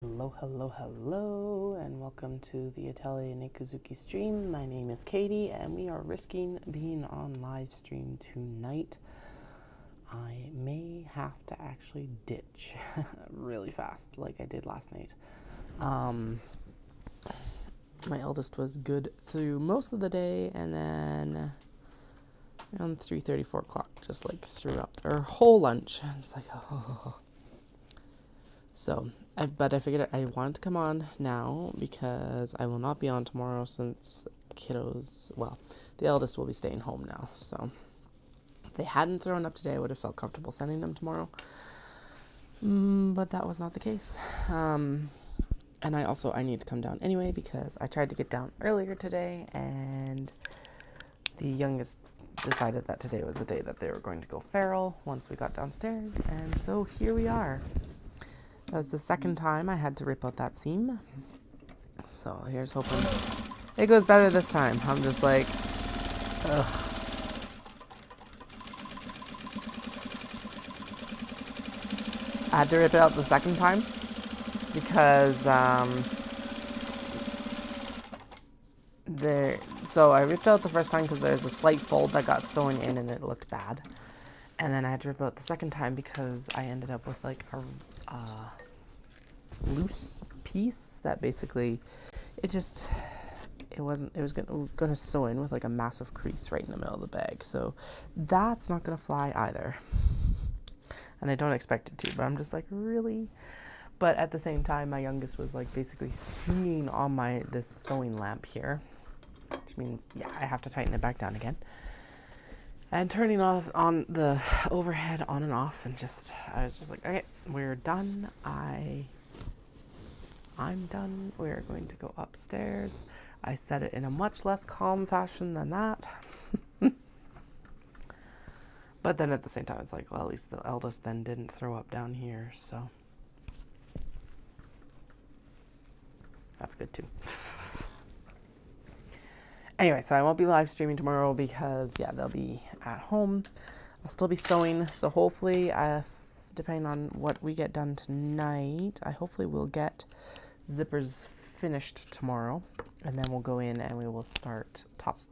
Hello, hello, hello, and welcome to the Italian Ikuzuki stream. My name is Katie, and we are risking being on live stream tonight. I may have to actually ditch really fast, like I did last night. My eldest was good through most of the day, and then around 3:30, 4 o'clock, just like threw up her whole lunch. And it's like, oh. So, but I figured I wanted to come on now because I will not be on tomorrow since the eldest will be staying home now. So, if they hadn't thrown up today, I would have felt comfortable sending them tomorrow. But that was not the case. And I need to come down anyway because I tried to get down earlier today, and the youngest decided that today was the day that they were going to go feral once we got downstairs, and so here we are. That was the second time I had to rip out that seam. So here's hoping it goes better this time. I'm just like, ugh. I had to rip it out the second time because so I ripped out the first time because there's a slight fold that got sewn in and it looked bad. And then I had to rip it out the second time because I ended up with like a loose piece that basically it was going to sew in with like a massive crease right in the middle of the bag. So that's not going to fly either. And I don't expect it to, but I'm just like, really? But at the same time, my youngest was like basically swinging on this sewing lamp here, which means, yeah, I have to tighten it back down again. And turning off on the overhead on and off, and I was just like, okay, we're done. I'm done. We're going to go upstairs. I said it in a much less calm fashion than that. But then at the same time, it's like, well, at least the eldest then didn't throw up down here, so that's good too. Anyway, so I won't be live streaming tomorrow because, yeah, they'll be at home. I'll still be sewing, so hopefully, depending on what we get done tonight, I hopefully will get zippers finished tomorrow, and then we'll go in and we will start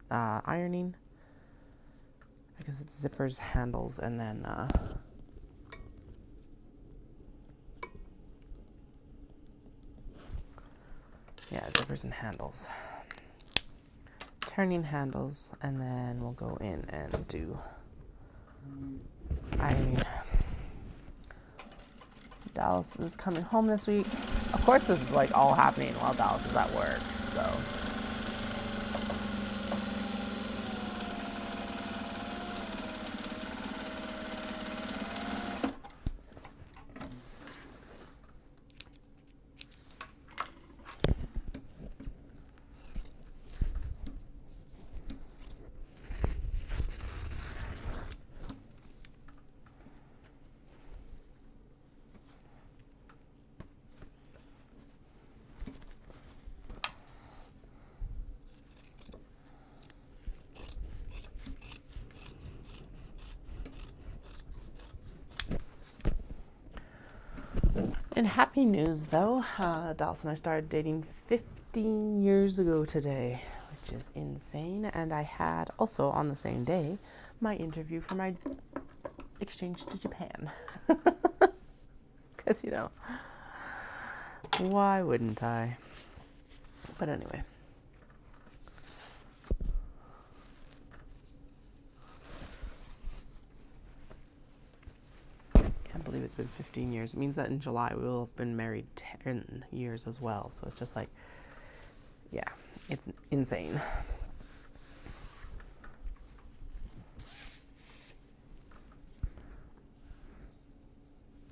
ironing. I guess it's zippers, handles, and then zippers and handles. Turning handles, and then we'll go in and do ironing. Dallas is coming home this week. Of course, this is like all happening while Dallas is at work, so. In happy news, though, Dallas and I started dating 50 years ago today, which is insane. And I had also on the same day my interview for my exchange to Japan. Because, why wouldn't I? But anyway. I believe it's been 15 years. It means that in July we will have been married 10 years as well. So it's just like, yeah, it's insane.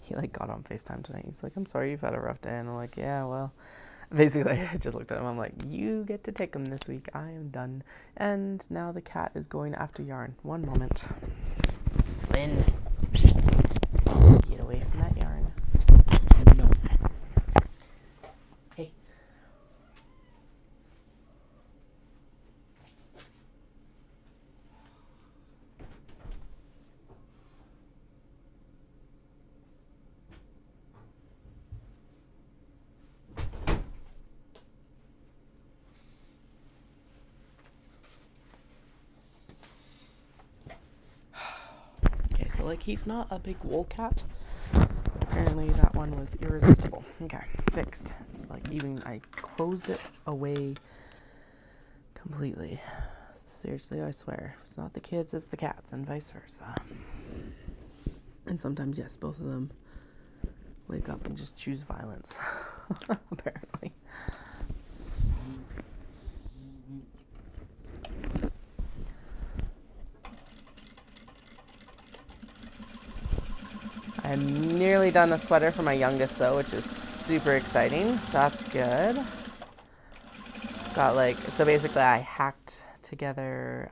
He got on FaceTime tonight. He's like, I'm sorry you've had a rough day. And I'm like, yeah, well, basically I just looked at him. I'm like, you get to take him this week. I am done. And now the cat is going after yarn. One moment. Flynn. Get away from that yarn. No. Hey. like, he's not a big wool cat. But apparently that one was irresistible. Okay, fixed. It's like, even I closed it away completely. Seriously, I swear. It's not the kids, it's the cats, and vice versa. And sometimes, yes, both of them wake up and just choose violence. Apparently. I'm nearly done a sweater for my youngest, though, which is super exciting. So that's good. Got like, so basically I hacked together,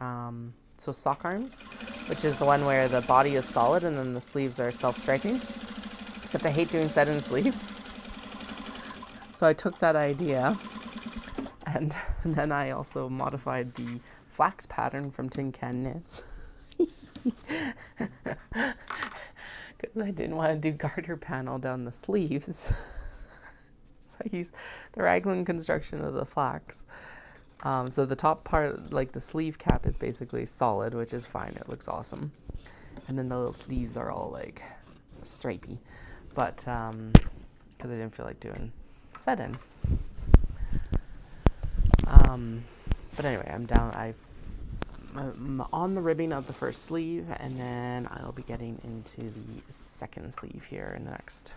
so sock arms, which is the one where the body is solid and then the sleeves are self-striping. Except I hate doing set-in sleeves. So I took that idea and then I also modified the flax pattern from Tin Can Knits. Because I didn't want to do garter panel down the sleeves. So I used the raglan construction of the flax. So the top part, like the sleeve cap, is basically solid, which is fine. It looks awesome. And then the little sleeves are all like stripy. But because I didn't feel like doing set-in. But anyway, I'm down. I'm on the ribbing of the first sleeve, and then I'll be getting into the second sleeve here in the next,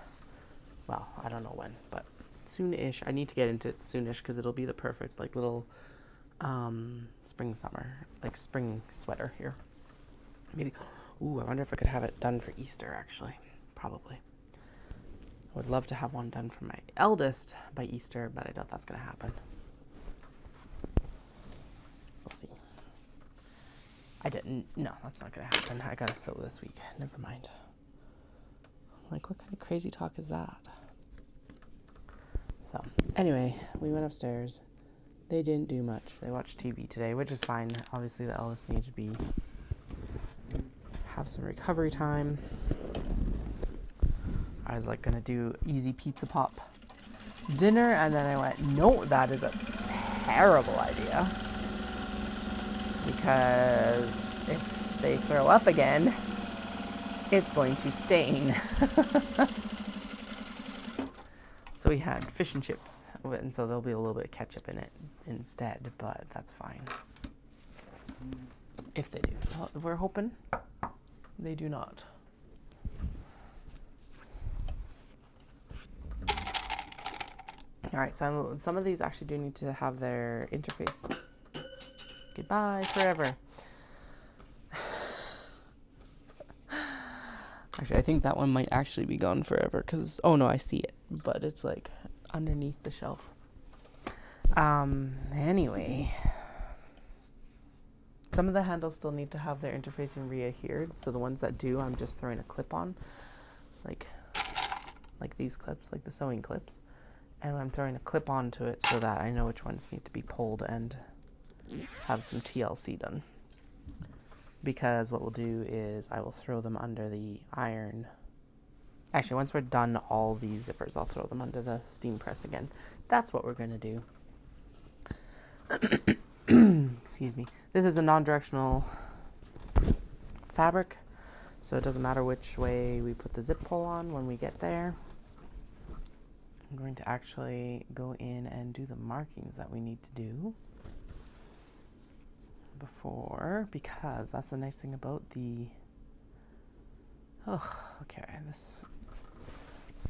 well, I don't know when, but soon-ish. I need to get into it soon-ish because it'll be the perfect like little spring sweater here. Maybe, ooh, I wonder if I could have it done for Easter, actually. Probably. I would love to have one done for my eldest by Easter, but I doubt that's going to happen. We'll see. No, that's not going to happen. I got to sew this week. Never mind. Like, what kind of crazy talk is that? So, anyway, we went upstairs. They didn't do much. They watched TV today, which is fine. Obviously, the eldest needs to have some recovery time. I was like gonna do easy pizza pop dinner, and then I went, no, that is a terrible idea. Because if they throw up again, it's going to stain. So we had fish and chips, and so there'll be a little bit of ketchup in it instead, but that's fine. If they do. Well, we're hoping they do not. All right, so some of these actually do need to have their interface. Goodbye forever. Actually, I think that one might actually be gone forever because, oh no, I see it, but it's like underneath the shelf. Anyway, some of the handles still need to have their interfacing re-adhered, so the ones that do, I'm just throwing a clip on, like these clips, like the sewing clips, and I'm throwing a clip onto it so that I know which ones need to be pulled and have some TLC done. Because what we'll do is I will throw them under the iron. Actually, once we're done all these zippers, I'll throw them under the steam press again. That's what we're going to do. Excuse me. This is a non-directional fabric, so it doesn't matter which way we put the zip pull on when we get there. I'm going to actually go in and do the markings that we need to do before, because that's the nice thing about the this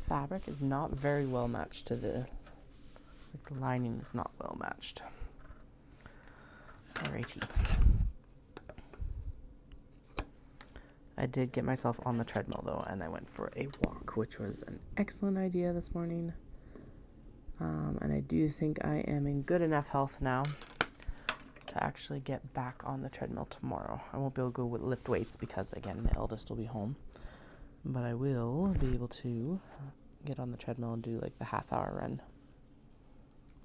fabric is not very well matched to the lining is not well matched. Alrighty. I did get myself on the treadmill though, and I went for a walk, which was an excellent idea this morning. And I do think I am in good enough health now to actually get back on the treadmill tomorrow. I won't be able to go lift weights because, again, the eldest will be home. But I will be able to get on the treadmill and do like the half-hour run.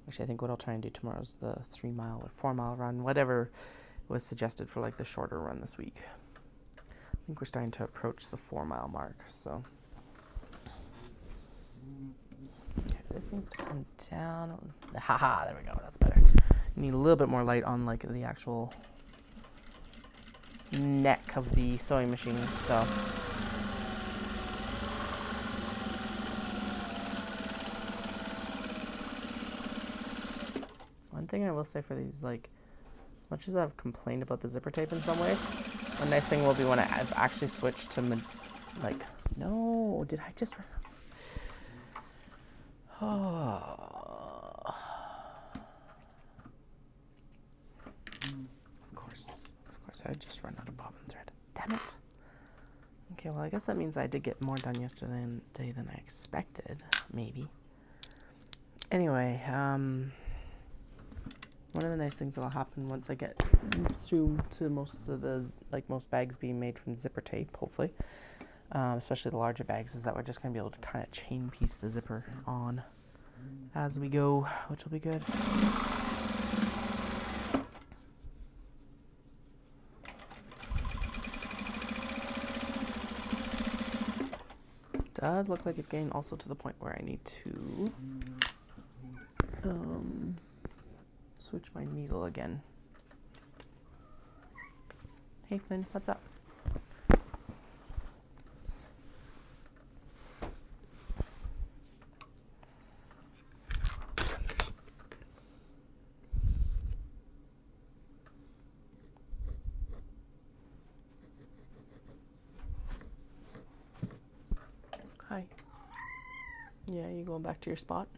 Actually, I think what I'll try and do tomorrow is the 3-mile or 4-mile run, whatever was suggested for like the shorter run this week. I think we're starting to approach the 4-mile mark, so. Okay, this needs to come down. Haha, there we go, that's better. Need a little bit more light on like the actual neck of the sewing machine, so thing I will say for these, like, as much as I've complained about the zipper tape in some ways, a nice thing will be when I've actually switched to, like, no, did I just... Oh. Of course, I just run out of bobbin thread. Damn it. Okay, well, I guess that means I did get more done yesterday than I expected, maybe. Anyway, one of the nice things that'll happen once I get through to most of those, like most bags being made from zipper tape, hopefully, especially the larger bags, is that we're just going to be able to kind of chain piece the zipper on as we go, which will be good. Does look like it's getting also to the point where I need to switch my needle again. Hey Flynn, what's up? Hi. Yeah, you going back to your spot?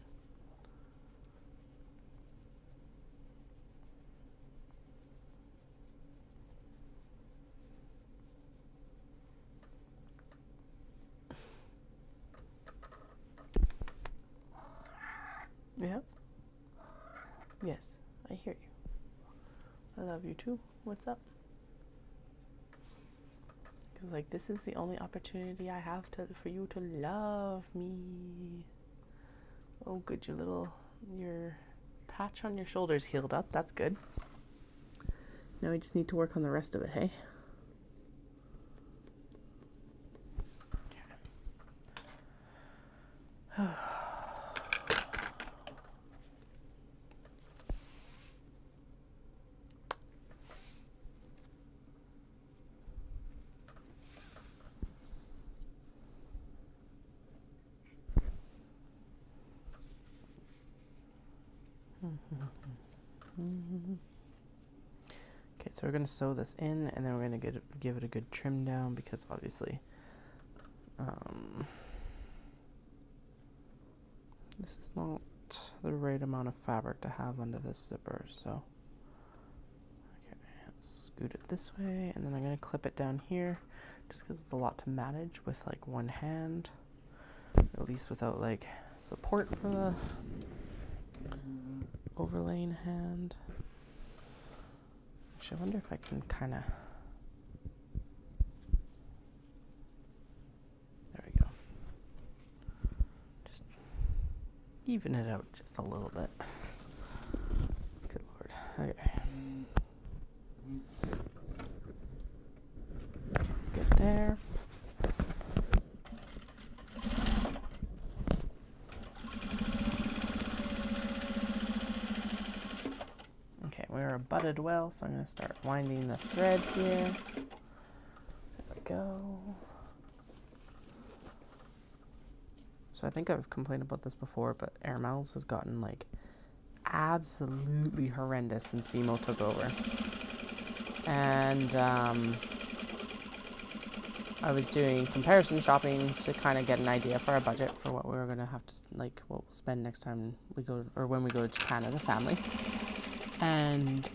Yeah. Yes, I hear you. I love you too. What's up? Because, like, this is the only opportunity I have for you to love me. Oh, good. Your patch on your shoulder's healed up. That's good. Now we just need to work on the rest of it, hey? Okay. Okay, so we're going to sew this in, and then we're going to give it a good trim down, because obviously this is not the right amount of fabric to have under this zipper. So okay, let's scoot it this way, and then I'm going to clip it down here, just because it's a lot to manage with like one hand, at least without like support for the overlaying hand. Actually, I wonder if I can kind of... There we go. Just even it out just a little bit. Good Lord. Okay. Good there. We're butted well, so I'm going to start winding the thread here. There we go. So I think I've complained about this before, but Air Miles has gotten like absolutely horrendous since Vimo took over. And I was doing comparison shopping to kind of get an idea for our budget for what we were going to have to, like, what we'll spend next time we go, or when we go to Japan as a family. And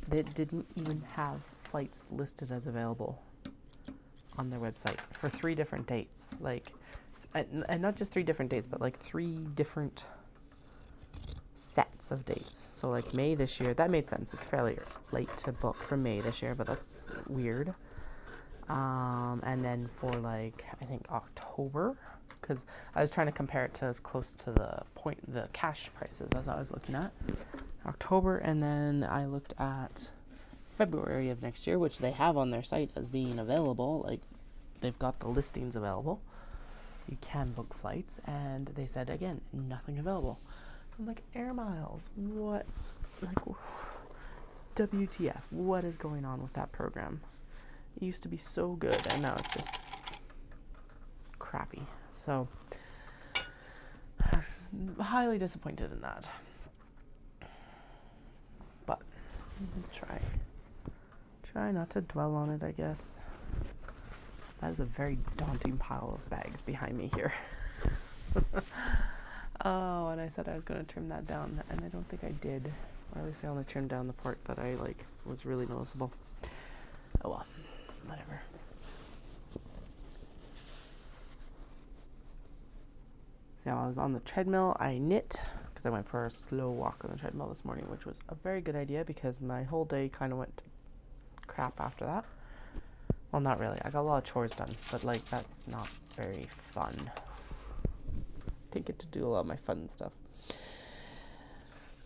they didn't even have flights listed as available on their website for 3 different dates. Like, and not just 3 different dates, but like 3 different sets of dates. So like May this year, that made sense. It's fairly late to book for May this year, but that's weird. And then for like, I think October, because I was trying to compare it to as close to the cash prices as I was looking at. October, and then I looked at February of next year, which they have on their site as being available. Like, they've got the listings available. You can book flights, and they said, again, nothing available. I'm like, Air Miles, what? Like, WTF, what is going on with that program? It used to be so good, and now it's just crappy. So, highly disappointed in that. Try not to dwell on it, I guess. That is a very daunting pile of bags behind me here. Oh, and I said I was going to trim that down, and I don't think I did. Or at least I only trimmed down the part that I, like, was really noticeable. Oh well, whatever. So while I was on the treadmill, I knit, because I went for a slow walk on the treadmill this morning, which was a very good idea because my whole day kind of went to crap after that. Well, not really. I got a lot of chores done, but, like, that's not very fun. Didn't get to do a lot of my fun stuff.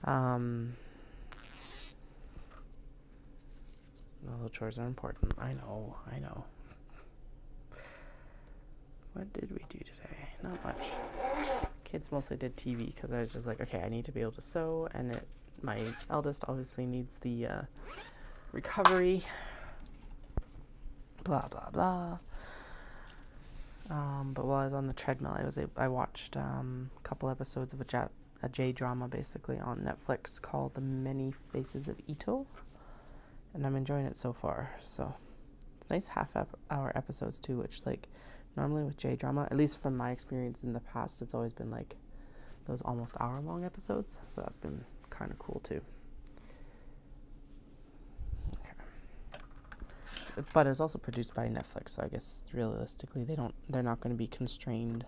All the chores are important. I know. What did we do today? Not much. Kids mostly did TV because I was just like, okay, I need to be able to sew, and my eldest obviously needs the recovery. Blah blah blah. But while I was on the treadmill, I watched a couple episodes of a J drama basically on Netflix called The Many Faces of Ito, and I'm enjoying it so far. So it's nice half-hour episodes too, which, like, normally with J drama, at least from my experience in the past, it's always been like those almost hour-long episodes. So that's been kind of cool too. But it's also produced by Netflix, so I guess realistically they're not going to be constrained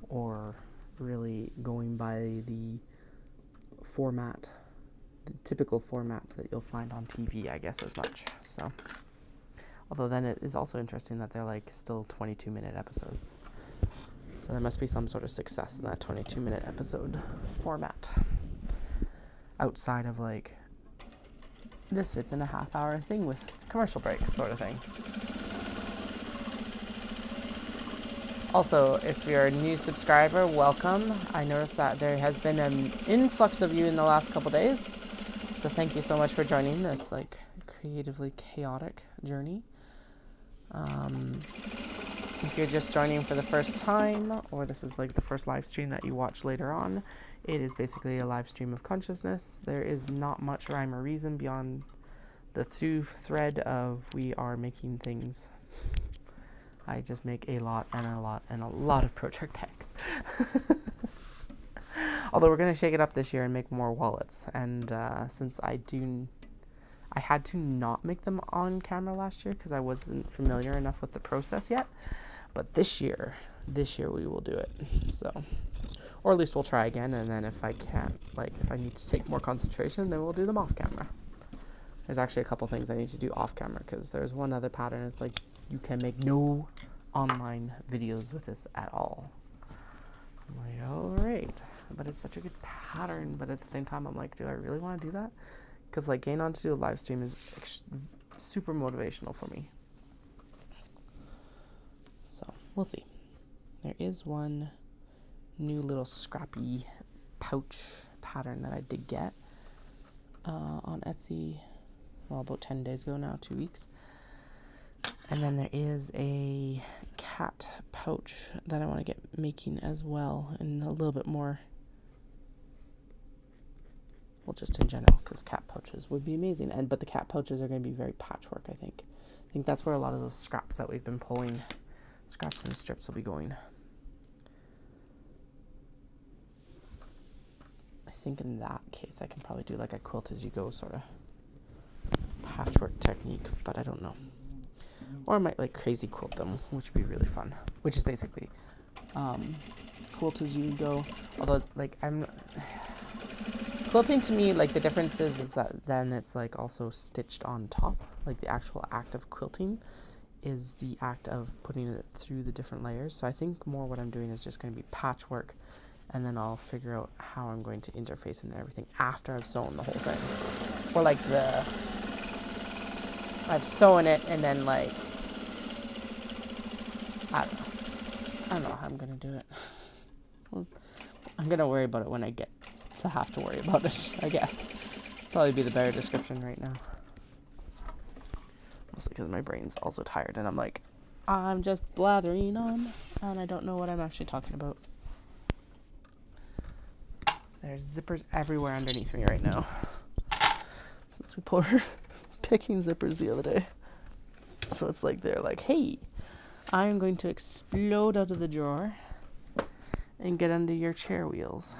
or really going by the typical formats that you'll find on TV, I guess, as much. So, although then it is also interesting that they're, like, still 22-minute episodes. So there must be some sort of success in that 22-minute episode format. Outside of, like, this fits in a half-hour thing with commercial breaks, sort of thing. Also, if you're a new subscriber, welcome. I noticed that there has been an influx of you in the last couple days. So thank you so much for joining this, like, creatively chaotic journey. If you're just joining for the first time, or this is, like, the first live stream that you watch later on, it is basically a live stream of consciousness. There is not much rhyme or reason beyond the thread of we are making things. I just make a lot of project packs. Although we're going to shake it up this year and make more wallets. And since I had to not make them on camera last year because I wasn't familiar enough with the process yet. But this year we will do it. So, or at least we'll try again. And then if I can't, like, if I need to take more concentration, then we'll do them off camera. There's actually a couple things I need to do off camera because there's one other pattern. It's like you can make no online videos with this at all. I'm like, all right. But it's such a good pattern. But at the same time, I'm like, do I really want to do that? Because, like, getting on to do a live stream is super motivational for me. So, we'll see. There is one new little scrappy pouch pattern that I did get on Etsy, well, about 10 days ago now, 2 weeks. And then there is a cat pouch that I want to get making as well, and a little bit more, well, just in general, because cat pouches would be amazing. But the cat pouches are going to be very patchwork, I think. I think that's where a lot of those scraps that we've been pulling, scraps and strips, will be going. I think in that case I can probably do like a quilt as you go sort of patchwork technique, but I don't know. Or I might, like, crazy quilt them, which would be really fun. Which is basically quilt as you go. Although it's like, quilting to me, like, the difference is that then it's, like, also stitched on top. Like, the actual act of quilting is the act of putting it through the different layers. So I think more what I'm doing is just going to be patchwork, and then I'll figure out how I'm going to interface and everything after I've sewn the whole thing. Or like I've sewn it and then, like, I don't know how I'm going to do it. I'm going to worry about it when I get to have to worry about it, I guess. Probably be the better description right now. Mostly because my brain's also tired and I'm like, I'm just blathering on and I don't know what I'm actually talking about. There's zippers everywhere underneath me right now. Since We pulled her picking zippers the other day. So it's like they're like, hey, I'm going to explode out of the drawer and get under your chair wheels.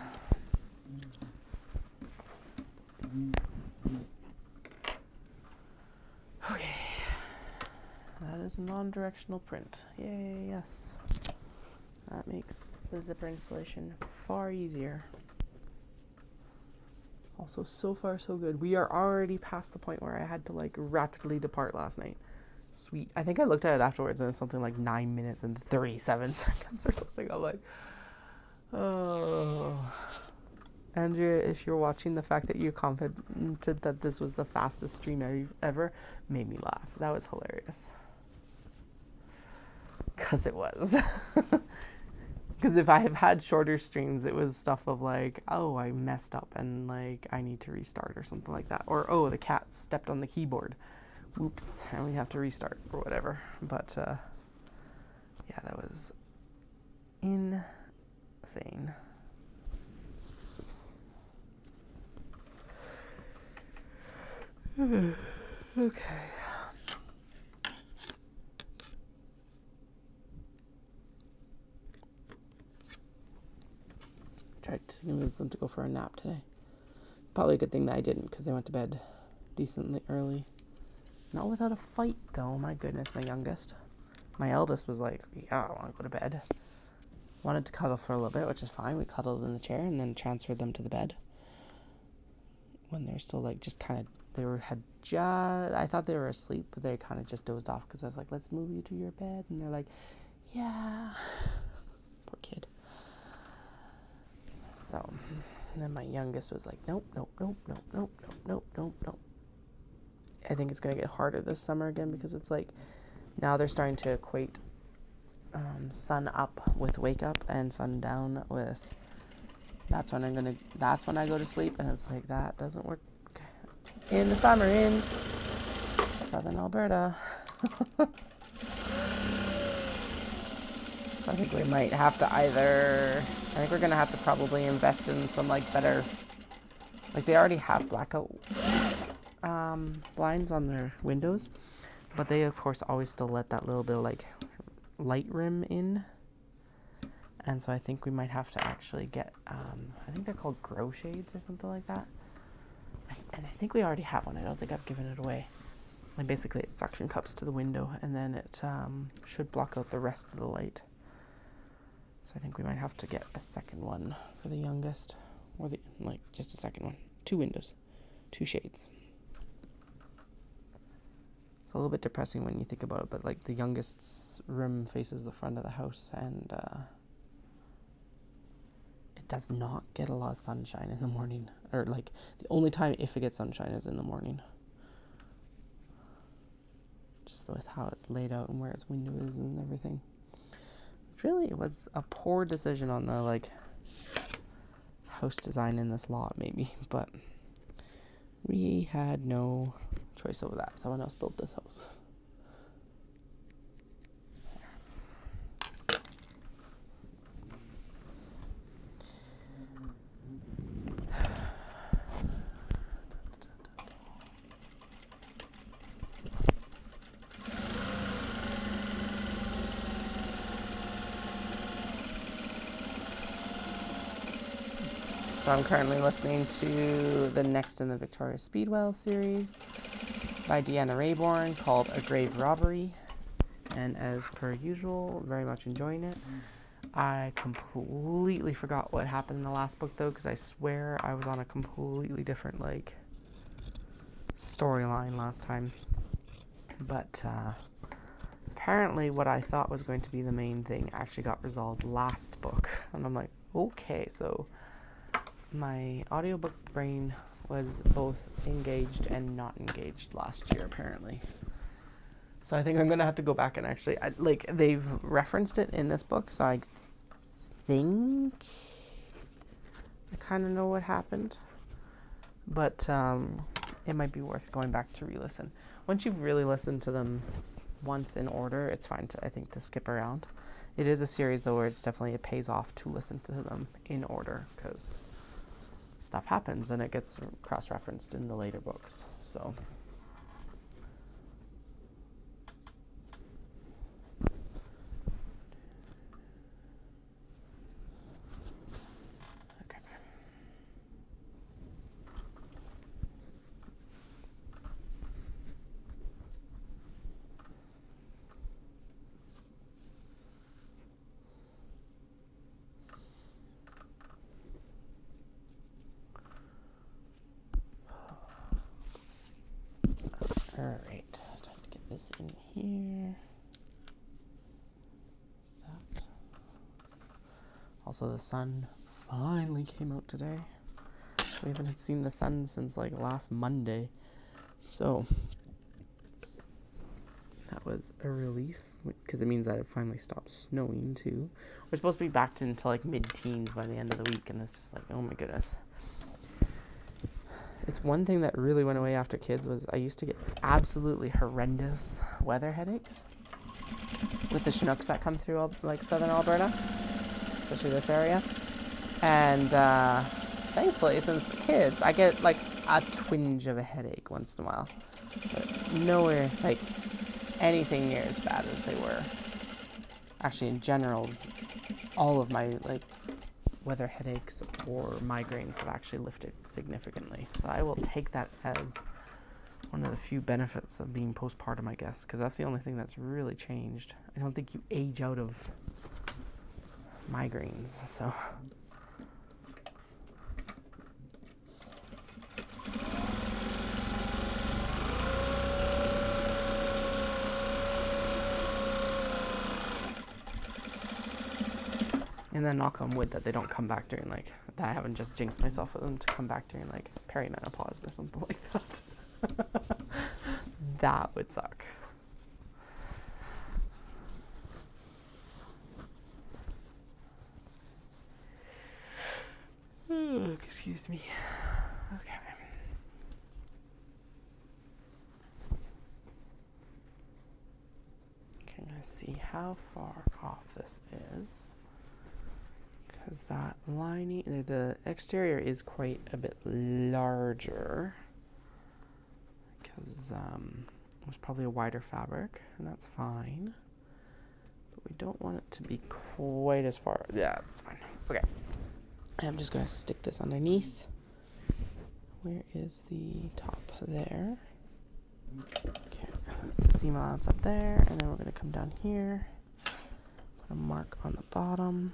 Okay. That is a non-directional print. Yay, yes. That makes the zipper installation far easier. Also, so far so good. We are already past the point where I had to like rapidly depart last night. Sweet. I think I looked at it afterwards and it's something like 9 minutes and 37 seconds or something. I'm like, oh. Andrea, if you're watching, the fact that you commented that this was the fastest stream ever made me laugh. That was hilarious. Because it was. Because if I have had shorter streams, it was stuff of like, oh, I messed up and like I need to restart or something like that. Or, oh, the cat stepped on the keyboard. Oops, and we have to restart or whatever. But, yeah, that was insane. Okay. Tried to convince them to go for a nap today. Probably a good thing that I didn't, because they went to bed decently early. Not without a fight, though. My goodness, my youngest. My eldest was like, yeah, I want to go to bed. Wanted to cuddle for a little bit, which is fine. We cuddled in the chair and then transferred them to the bed. When they're still like just kind of, I thought they were asleep, but they kind of just dozed off because I was like, let's move you to your bed. And they're like, yeah. Poor kid. So, and then my youngest was like, nope. I think it's going to get harder this summer again because it's like, now they're starting to equate sun up with wake up and sun down with, that's when I go to sleep. And it's like, that doesn't work in the summer in southern Alberta. So I think we might have to I think we're going to have to probably invest in some like better, like they already have blackout blinds on their windows, but they of course always still let that little bit of like light rim in. And so I think we might have to actually get, I think they're called grow shades or something like that. And I think we already have one. I don't think I've given it away. Like basically it's suction cups to the window and then it should block out the rest of the light. So I think we might have to get a second one for the youngest, or just a second one. 2 windows, 2 shades. It's a little bit depressing when you think about it, but like the youngest's room faces the front of the house and it does not get a lot of sunshine in the morning, or like the only time if it gets sunshine is in the morning. Just with how it's laid out and where its window is and everything. Really, it was a poor decision on the like house design in this lot maybe, but we had no choice over that. Someone else built this house. So I'm currently listening to the next in the Victoria Speedwell series by Deanna Rayborn called A Grave Robbery. And as per usual, very much enjoying it. I completely forgot what happened in the last book though, because I swear I was on a completely different like storyline last time. But apparently what I thought was going to be the main thing actually got resolved last book. And I'm like, okay, so my audiobook brain was both engaged and not engaged last year, apparently. So I think I'm going to have to go back and actually, they've referenced it in this book, so I think I kind of know what happened. But it might be worth going back to re-listen. Once you've really listened to them once in order, it's fine to, I think, to skip around. It is a series, though, where it pays off to listen to them in order, because stuff happens and it gets cross-referenced in the later books. So all right, time to get this in here. That. Also, the sun finally came out today. We haven't seen the sun since like last Monday, so that was a relief because it means that it finally stopped snowing too. We're supposed to be back into like mid-teens by the end of the week, and it's just like, oh my goodness. It's one thing that really went away after kids was I used to get absolutely horrendous weather headaches with the Chinooks that come through like southern Alberta, especially this area. And thankfully, since the kids, I get like a twinge of a headache once in a while, but nowhere like anything near as bad as they were. Actually, in general, all of my like weather headaches or migraines have actually lifted significantly. So I will take that as one of the few benefits of being postpartum, I guess, because that's the only thing that's really changed. I don't think you age out of migraines, so. And then knock on wood that they don't come back during like, that I haven't just jinxed myself with them to come back during like perimenopause or something like that. That would suck. Excuse me. Okay. Okay, let's see how far off this is. Because that lining, the exterior is quite a bit larger. Because it was probably a wider fabric, and that's fine. But we don't want it to be quite as far. Yeah, that's fine. Okay. I'm just going to stick this underneath. Where is the top there? Okay, that's the seam allowance up there, and then we're going to come down here. Put a mark on the bottom.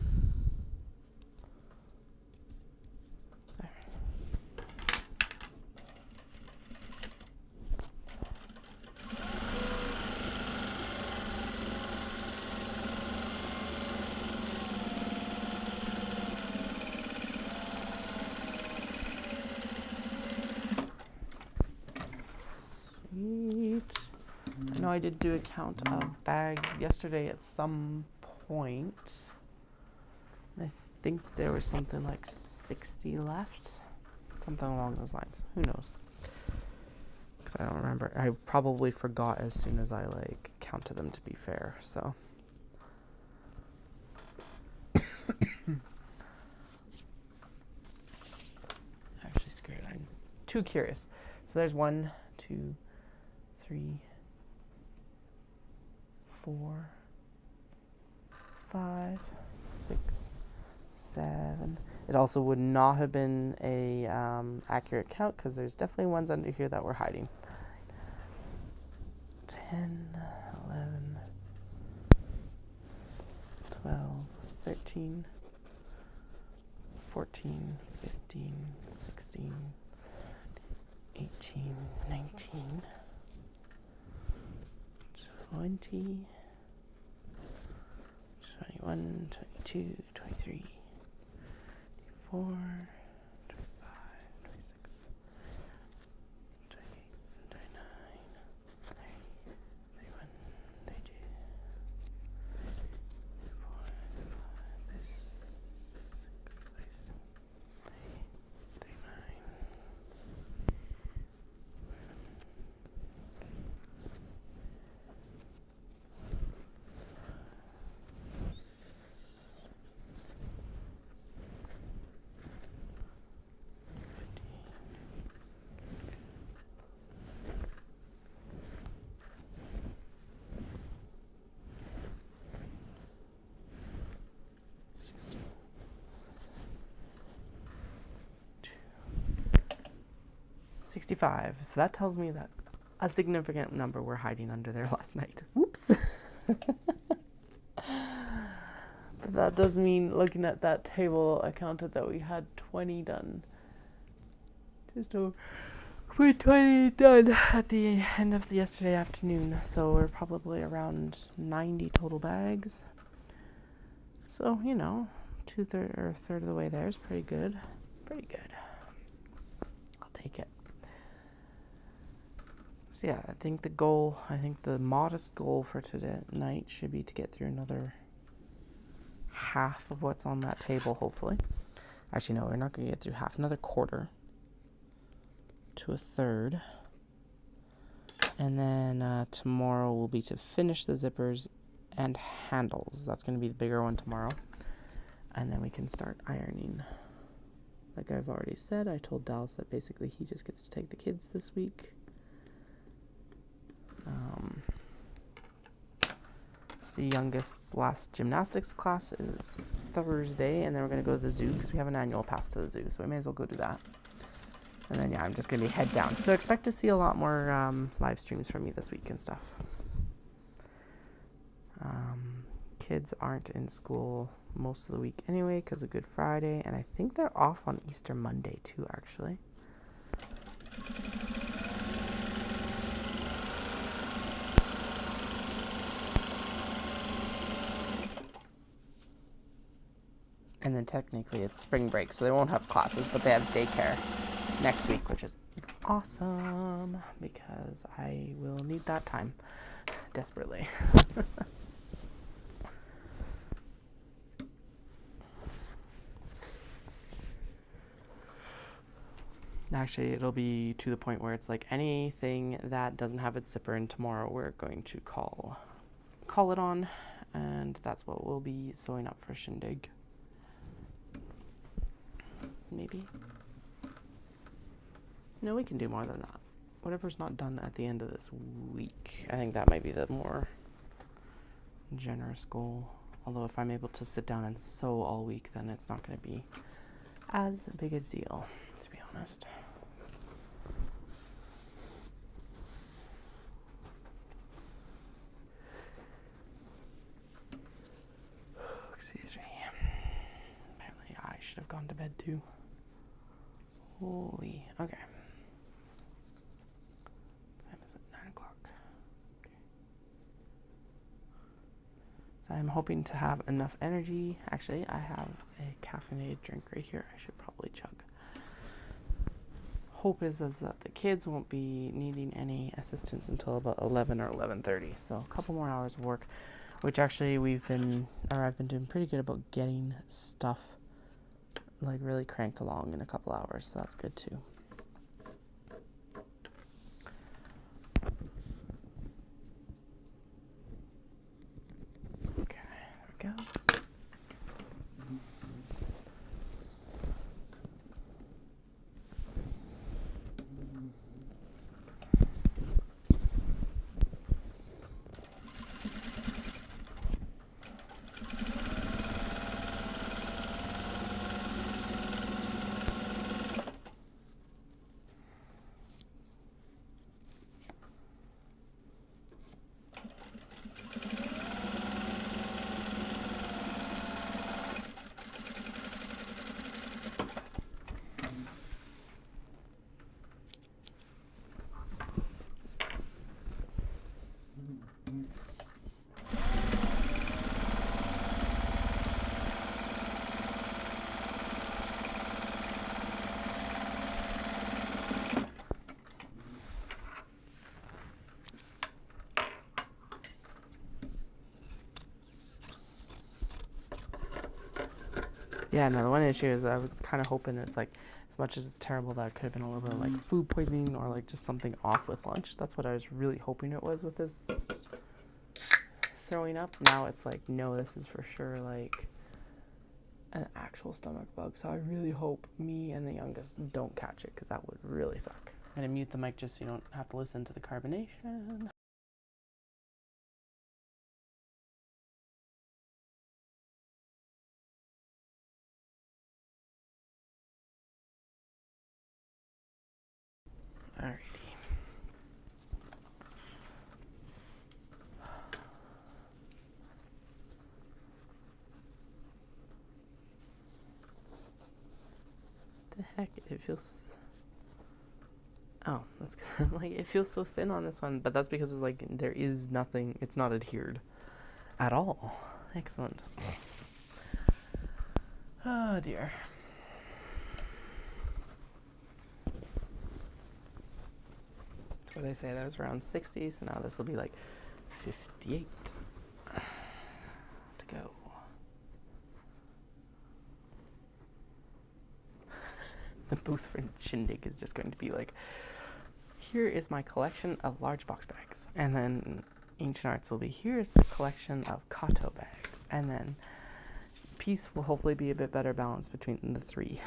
I did do a count of bags yesterday at some point. I think there was something like 60 left. Something along those lines. Who knows? Because I don't remember. I probably forgot as soon as I like counted them, to be fair. So actually scared. I'm too curious. So there's 1, 2, 3, 4, 5, 6, 7. It also would not have been a accurate count because there's definitely ones under here that we're hiding. 10, 11, 12, 13, 14, 15, 16, 18, 19, 20, 21, 22, 23, 24, 25, 26, 28, 29, 30, 31, 32, 34, 35, 36, 37, 39. 65. So that tells me that a significant number were hiding under there last night. Whoops. But that does mean, looking at that table, I counted that we had 20 done. Just over 20 done at the end of yesterday afternoon. So we're probably around 90 total bags. So, you know, a third of the way there is pretty good. Pretty good. I'll take it. So yeah, I think the modest goal for tonight should be to get through another half of what's on that table, hopefully. Actually, no, we're not going to get through half. Another quarter to a third. And then tomorrow will be to finish the zippers and handles. That's going to be the bigger one tomorrow. And then we can start ironing. Like I've already said, I told Dallas that basically he just gets to take the kids this week. The youngest's last gymnastics class is Thursday, and then we're going to go to the zoo because we have an annual pass to the zoo, so we may as well go do that. And then, yeah, I'm just going to be head down. So expect to see a lot more live streams from me this week and stuff. Kids aren't in school most of the week anyway because of Good Friday, and I think they're off on Easter Monday too, actually. And then technically it's spring break, so they won't have classes, but they have daycare next week, which is awesome because I will need that time desperately. Actually, it'll be to the point where it's like anything that doesn't have its zipper in tomorrow, we're going to call it on, and that's what we'll be sewing up for Shindig. Maybe. No, we can do more than that. Whatever's not done at the end of this week. I think that might be the more generous goal. Although if I'm able to sit down and sew all week, then it's not going to be as big a deal, to be honest. Excuse me. Apparently I should have gone to bed too. Holy. Okay. Time is at 9 o'clock. Okay. So I'm hoping to have enough energy. Actually, I have a caffeinated drink right here. I should probably chug. Hope is that the kids won't be needing any assistance until about 11 or 11:30. So a couple more hours of work, which actually I've been doing pretty good about getting stuff like really cranked along in a couple hours, so that's good too. Okay, there we go. Yeah, no, the one issue is I was kind of hoping it's like, as much as it's terrible, that it could have been a little bit of like food poisoning or like just something off with lunch. That's what I was really hoping it was with this throwing up. Now it's like, no, this is for sure like an actual stomach bug. So I really hope me and the youngest don't catch it because that would really suck. I'm going to mute the mic just so you don't have to listen to the carbonation. heck? It feels... Oh, that's good. Like, it feels so thin on this one, but that's because it's like, there is nothing, it's not adhered at all. Excellent. Oh dear. What did I say? That was around 60, so now this will be like 58 to go. The booth for Shindig is just going to be like, here is my collection of large box bags. And then Ancient Arts will be, here's the collection of Kato bags. And then Peace will hopefully be a bit better balanced between the three.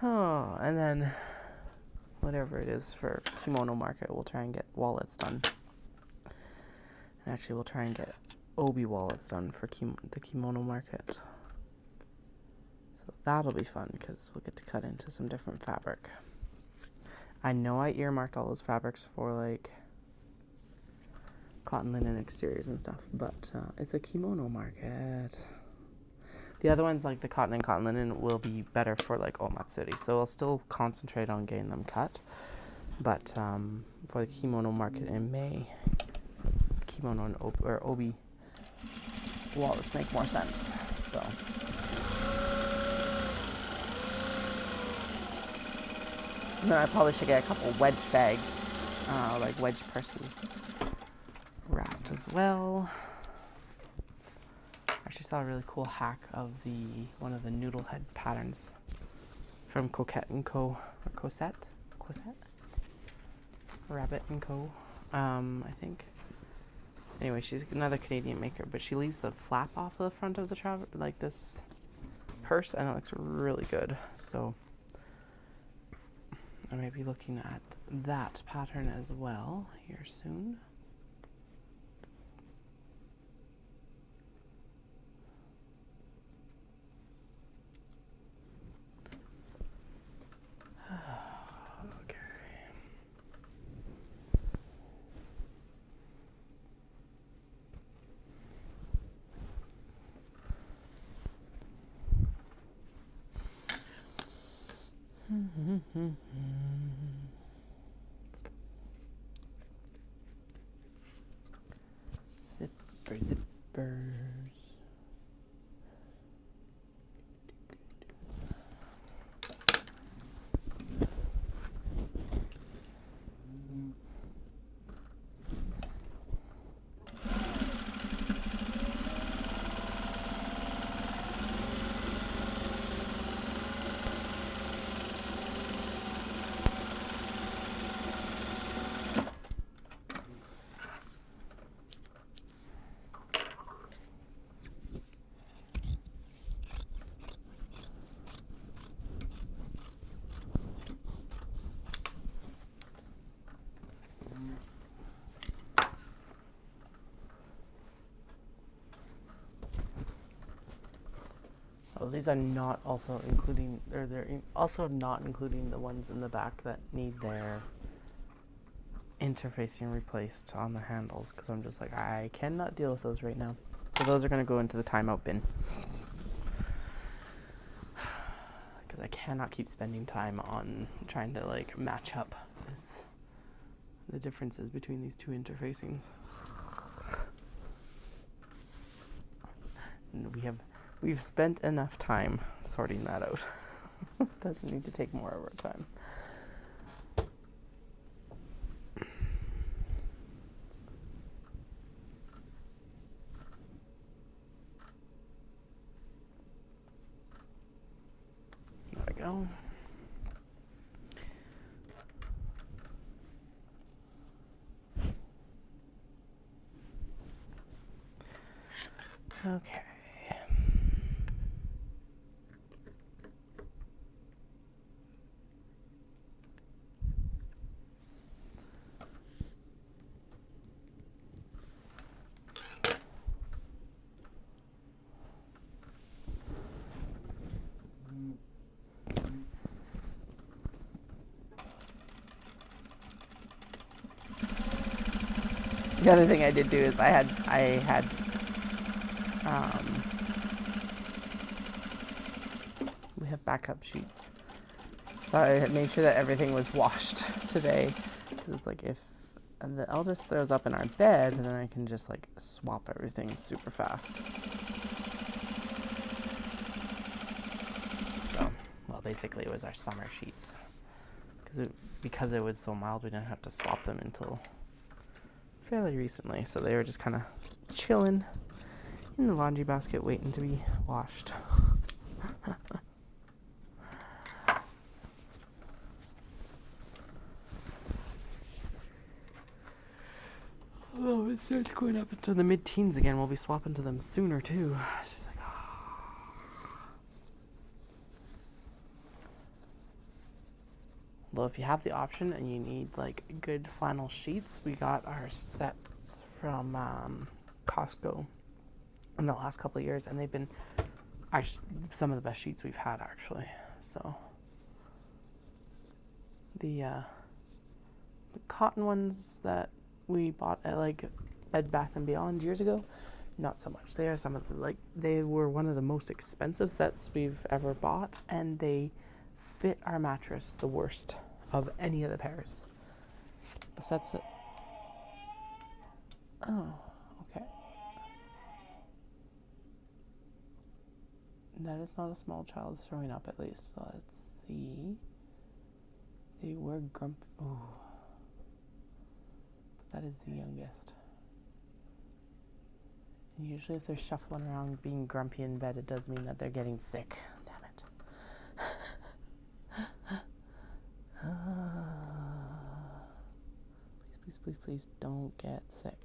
Oh, and then whatever it is for Kimono Market, we'll try and get wallets done. And actually, we'll try and get Obi wallets done for the Kimono Market. So that'll be fun because we'll get to cut into some different fabric. I know I earmarked all those fabrics for like cotton linen exteriors and stuff, but it's a Kimono Market. The other ones, like the cotton and cotton linen, will be better for like Omatsuri, so I'll still concentrate on getting them cut. But for the Kimono Market in May, Kimono and Obi wallets make more sense. So and then I probably should get a couple wedge bags, like wedge purses, wrapped as well. I actually saw a really cool hack of one of the noodle head patterns from Coquette & Co. or Cosette? Rabbit & Co. I think. Anyway, she's another Canadian maker, but she leaves the flap off of the front of the like this purse, and it looks really good. So I may be looking at that pattern as well here soon. Zippers. Oh, these are not also including, or they're also not including the ones in the back that need their interfacing replaced on the handles, because I'm just like, I cannot deal with those right now. So those are going to go into the timeout bin. Because I cannot keep spending time on trying to like match up the differences between these two interfacings. And we've spent enough time sorting that out. Doesn't need to take more of our time. There we go. Okay. The other thing I did do is I had backup sheets. So I had made sure that everything was washed today. Because it's like if the eldest throws up in our bed, then I can just like swap everything super fast. So, well, basically it was our summer sheets. Because it was so mild, we didn't have to swap them until fairly recently. So they were just kind of chilling in the laundry basket waiting to be washed. Oh, it starts going up into the mid-teens again. We'll be swapping to them sooner too. It's just like, Although if you have the option and you need like good flannel sheets, we got our sets from Costco in the last couple of years, and they've been actually some of the best sheets we've had actually. So the cotton ones that we bought at like Bed Bath and Beyond years ago, not so much. They are some of the, they were one of the most expensive sets we've ever bought, and they fit our mattress the worst of any of the pairs. The sets that, oh, okay. That is not a small child throwing up, at least. So let's see. They were grumpy. Oh. That is the youngest. And usually if they're shuffling around being grumpy in bed, it does mean that they're getting sick. Damn it. Please don't get sick.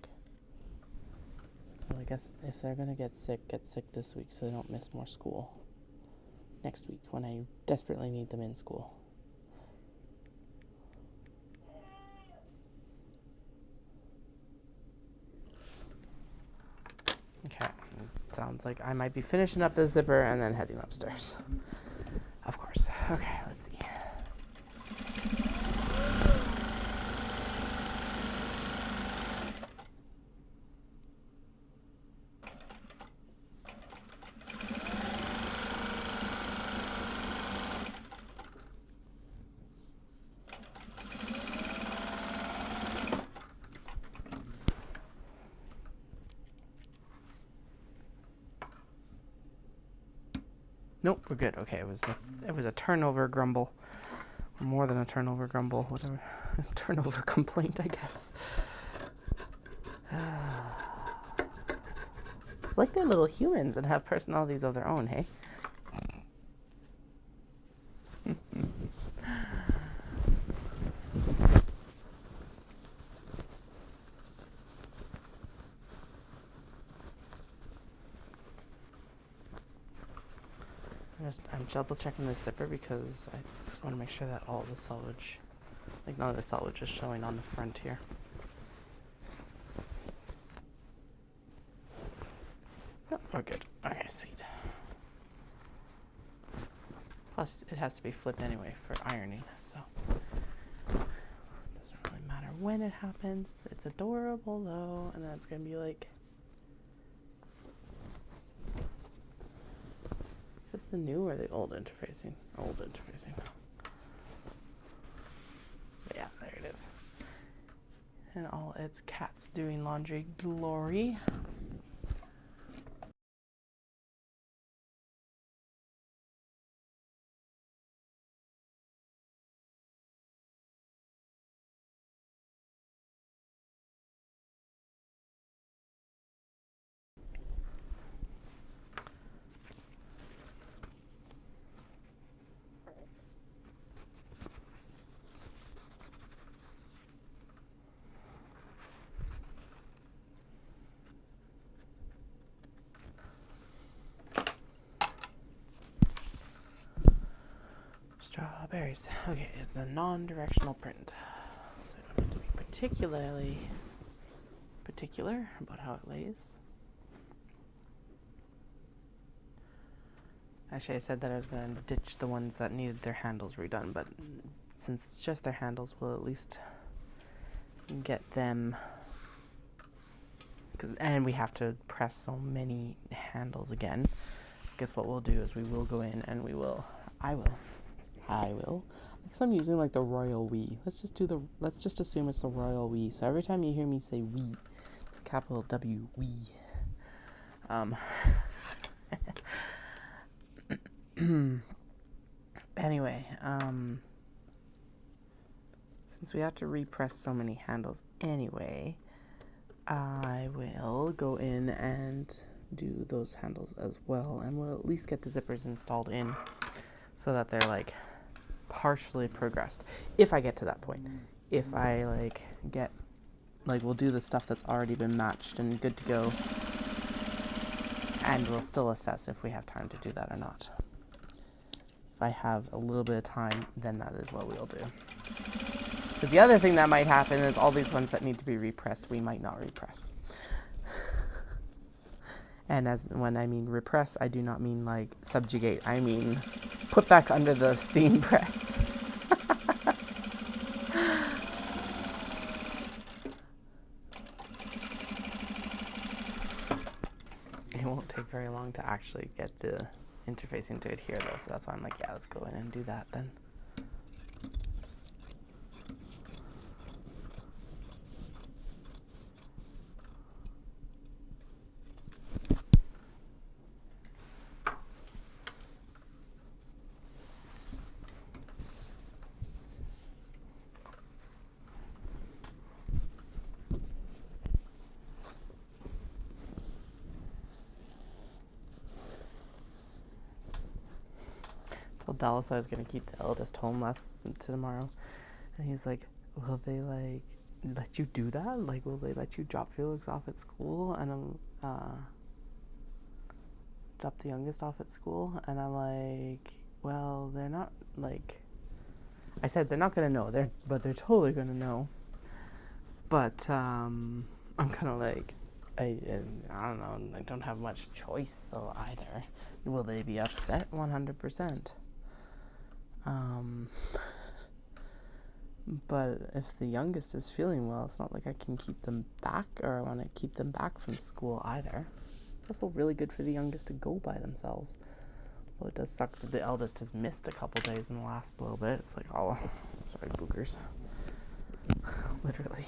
Well, I guess if they're gonna get sick this week so they don't miss more school next week when I desperately need them in school. Okay, sounds like I might be finishing up the zipper and then heading upstairs. Of course. Okay, let's see. Nope, we're good. Okay, it was a turnover grumble, or more than a turnover grumble, whatever, turnover complaint, I guess. It's like they're little humans and have personalities of their own, hey? I'm double checking the zipper because I want to make sure that all the selvage, like none of the selvage is showing on the front here. Oh, we're good. Okay, sweet. Plus, it has to be flipped anyway for ironing, so it doesn't really matter when it happens. It's adorable though, and then it's gonna be like, is this the new or the old interfacing? Old interfacing. But yeah, there it is. And all its cats doing laundry glory. Strawberries. Okay, it's a non-directional print. So I don't have to be particularly particular about how it lays. Actually, I said that I was going to ditch the ones that needed their handles redone, but since it's just their handles, we'll at least get them. And we have to press so many handles again. guess what we'll do is we will go in and I guess I'm using like the royal we. Let's just assume it's the royal we. So every time you hear me say we, it's a capital W, we. Anyway, since we have to repress so many handles anyway, I will go in and do those handles as well, and we'll at least get the zippers installed in so that they're like partially progressed, if I get to that point. If I we'll do the stuff that's already been matched and good to go, and we'll still assess if we have time to do that or not. If I have a little bit of time, then that is what we'll do. Because the other thing that might happen is all these ones that need to be repressed, we might not repress. And when I mean repress, I do not mean like subjugate. I mean put back under the steam press. It won't take very long to actually get the interfacing to adhere though, so that's why I'm like, yeah, let's go in and do that then. Told Dallas I was going to keep the eldest home tomorrow. And he's like, will they like let you do that? Like, will they let you drop Felix off at school? And drop the youngest off at school? And I'm like, well, they're not like, I said they're not going to know, but they're totally going to know. But I'm kind of like, I don't know, I don't have much choice though either. Will they be upset? 100%. But if the youngest is feeling well, it's not like I can keep them back, or I want to keep them back from school either. It's also really good for the youngest to go by themselves. Well, it does suck that the eldest has missed a couple days in the last little bit. It's like, oh, sorry, boogers. Literally.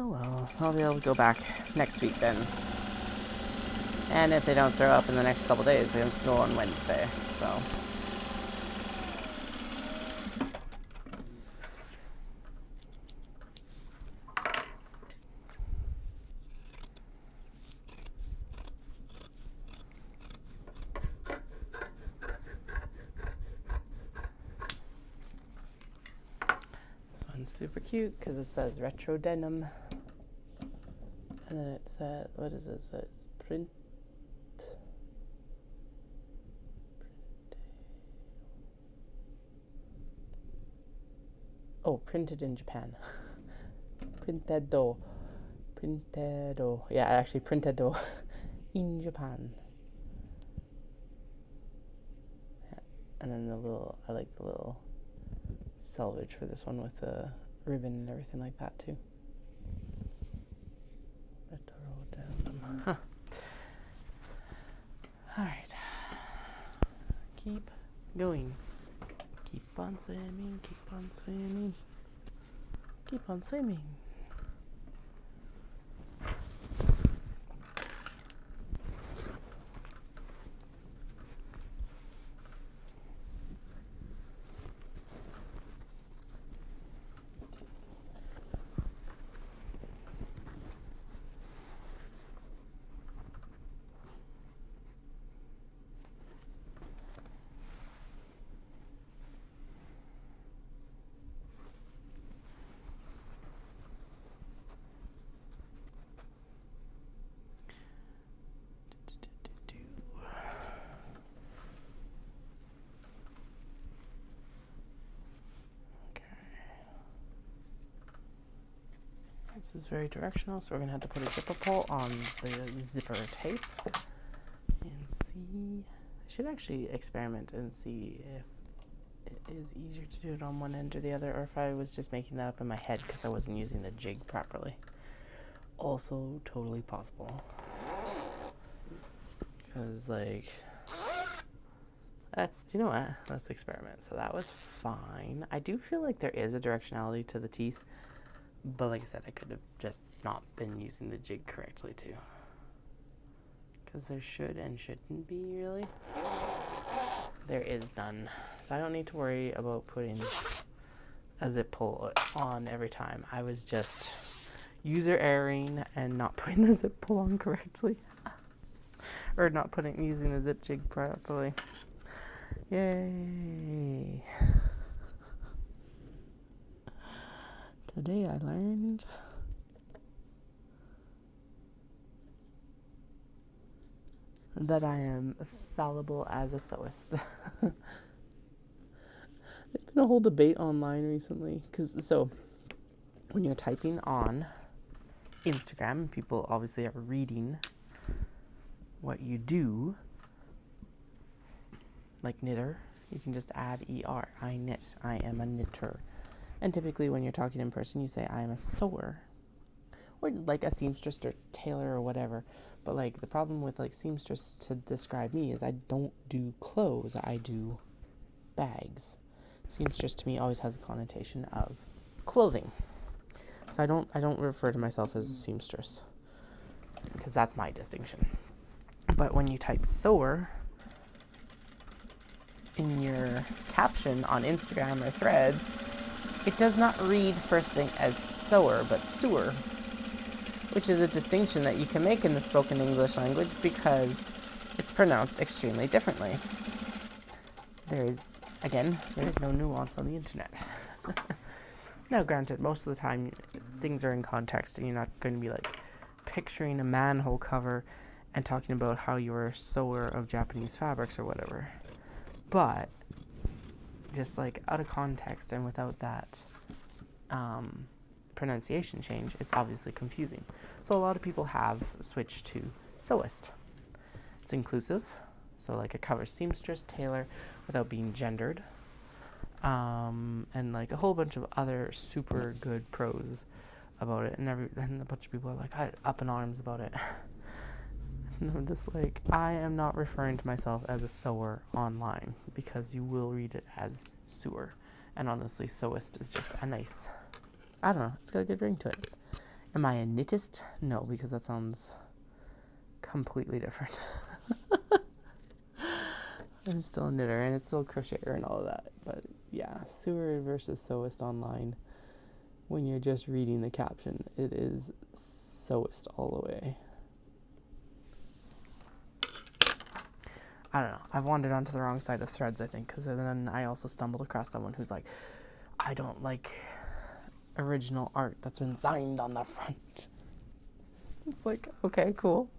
Oh well, I'll be able to go back next week then. And if they don't throw up in the next couple days, they go on Wednesday, so. This one's super cute because it says retro denim. And then it says, what is it? It says print. Oh, printed in Japan. Printado. Yeah, actually printado in Japan. Yeah. And then I like the little selvage for this one with the ribbon and everything like that too. Huh. Alright. Keep going. Keep on swimming, keep on swimming. Keep on swimming. This is very directional, so we're going to have to put a zipper pull on the zipper tape and see. I should actually experiment and see if it is easier to do it on one end or the other, or if I was just making that up in my head because I wasn't using the jig properly. Also totally possible. Because, like, you know what? Let's experiment. So that was fine. I do feel like there is a directionality to the teeth, but like I said, I could have just not been using the jig correctly too. Because there should and shouldn't be, really. There is none. So I don't need to worry about putting a zip pull on every time. I was just user erroring and not putting the zip pull on correctly. Or not using the zip jig properly. Yay. Today I learned that I am fallible as a sewist. There's been a whole debate online recently. So, when you're typing on Instagram, people obviously are reading what you do. Like knitter, you can just add ER. I knit. I am a knitter. And typically when you're talking in person, you say I am a sewer. Or like a seamstress or tailor or whatever. But like the problem with like seamstress to describe me is I don't do clothes. I do bags. Seamstress to me always has a connotation of clothing. So I don't refer to myself as a seamstress. Because that's my distinction. But when you type sewer in your caption on Instagram or Threads, it does not read first thing as sewer, but sewer, which is a distinction that you can make in the spoken English language because it's pronounced extremely differently. There is no nuance on the internet. Now, granted, most of the time things are in context and you're not going to be like picturing a manhole cover and talking about how you're a sewer of Japanese fabrics or whatever. But just like out of context and without that pronunciation change, it's obviously confusing. So a lot of people have switched to sewist. It's inclusive, so like it covers seamstress, tailor, without being gendered, and like a whole bunch of other super good pros about it. And a bunch of people are like up in arms about it. And I'm just like, I am not referring to myself as a sewer online because you will read it as sewer. And honestly, sewist is just a nice, I don't know, it's got a good ring to it. Am I a knittist? No, because that sounds completely different. I'm still a knitter and it's still a crocheter and all of that. But yeah, sewer versus sewist online. When you're just reading the caption, it is sewist all the way. I don't know. I've wandered onto the wrong side of Threads, I think, because then I also stumbled across someone who's like, I don't like original art that's been signed on the front. It's like, okay, cool.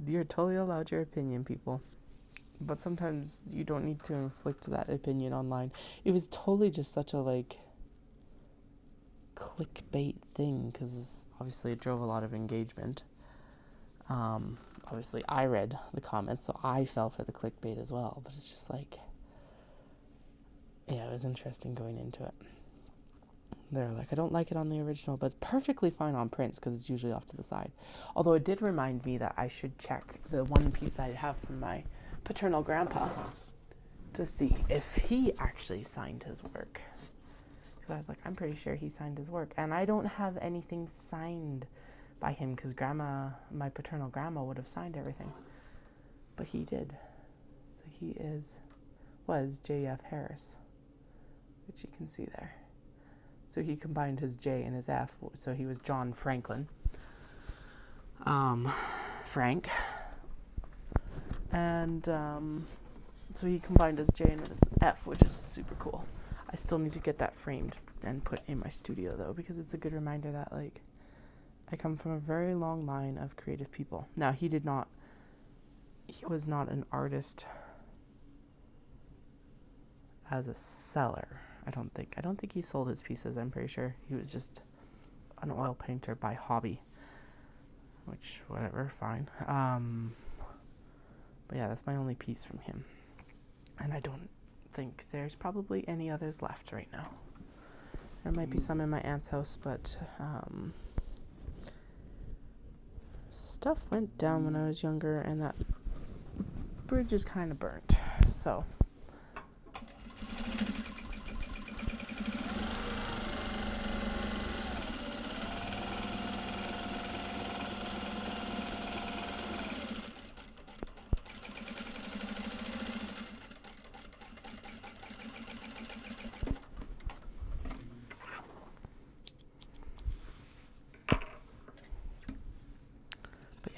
You're totally allowed your opinion, people. But sometimes you don't need to inflict that opinion online. It was totally just such a, like, clickbait thing, because obviously it drove a lot of engagement. Obviously I read the comments, so I fell for the clickbait as well. But it's just like, yeah, it was interesting going into it. They're like, I don't like it on the original, but it's perfectly fine on prints because it's usually off to the side. Although it did remind me that I should check the one piece I have from my paternal grandpa to see if he actually signed his work. Because I was like, I'm pretty sure he signed his work. And I don't have anything signed by him because my paternal grandma would have signed everything. But he did. So he was J.F. Harris, which you can see there. So he combined his J and his F, so he was John Franklin. Frank. And so he combined his J and his F, which is super cool. I still need to get that framed and put in my studio, though, because it's a good reminder that, like, I come from a very long line of creative people. Now, he was not an artist as a seller, I don't think. I don't think he sold his pieces, I'm pretty sure. He was just an oil painter by hobby. Which, whatever, fine. But yeah, that's my only piece from him. And I don't think there's probably any others left right now. There might be some in my aunt's house, but stuff went down when I was younger, and that bridge is kind of burnt. So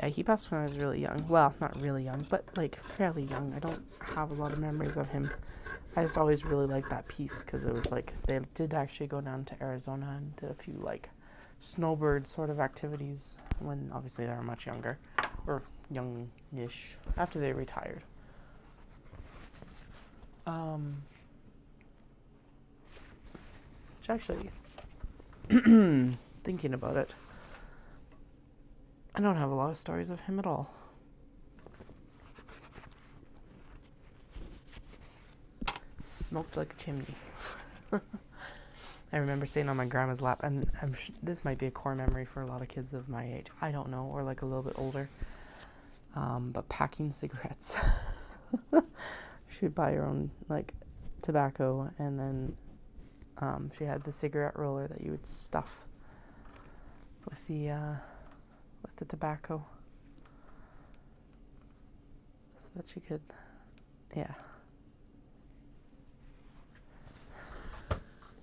yeah, he passed when I was really young. Well, not really young, but like fairly young. I don't have a lot of memories of him. I just always really liked that piece because it was like they did actually go down to Arizona and did a few like snowbird sort of activities when obviously they were much younger, or youngish, after they retired. Which actually, thinking about it, I don't have a lot of stories of him at all. Smoked like a chimney. I remember sitting on my grandma's lap, and this might be a core memory for a lot of kids of my age. I don't know, or like a little bit older. But packing cigarettes. She'd buy her own like tobacco, and then she had the cigarette roller that you would stuff with the tobacco, so that she could, yeah.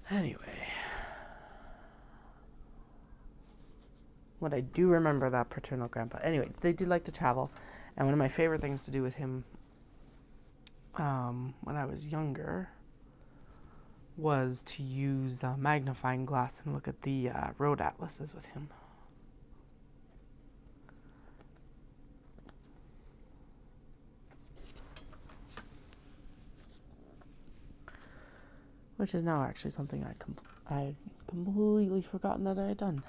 Anyway, what I do remember that paternal grandpa. Anyway, they did like to travel, and one of my favorite things to do with him, when I was younger, was to use a magnifying glass and look at the road atlases with him. Which is now actually something I'd completely forgotten that I had done.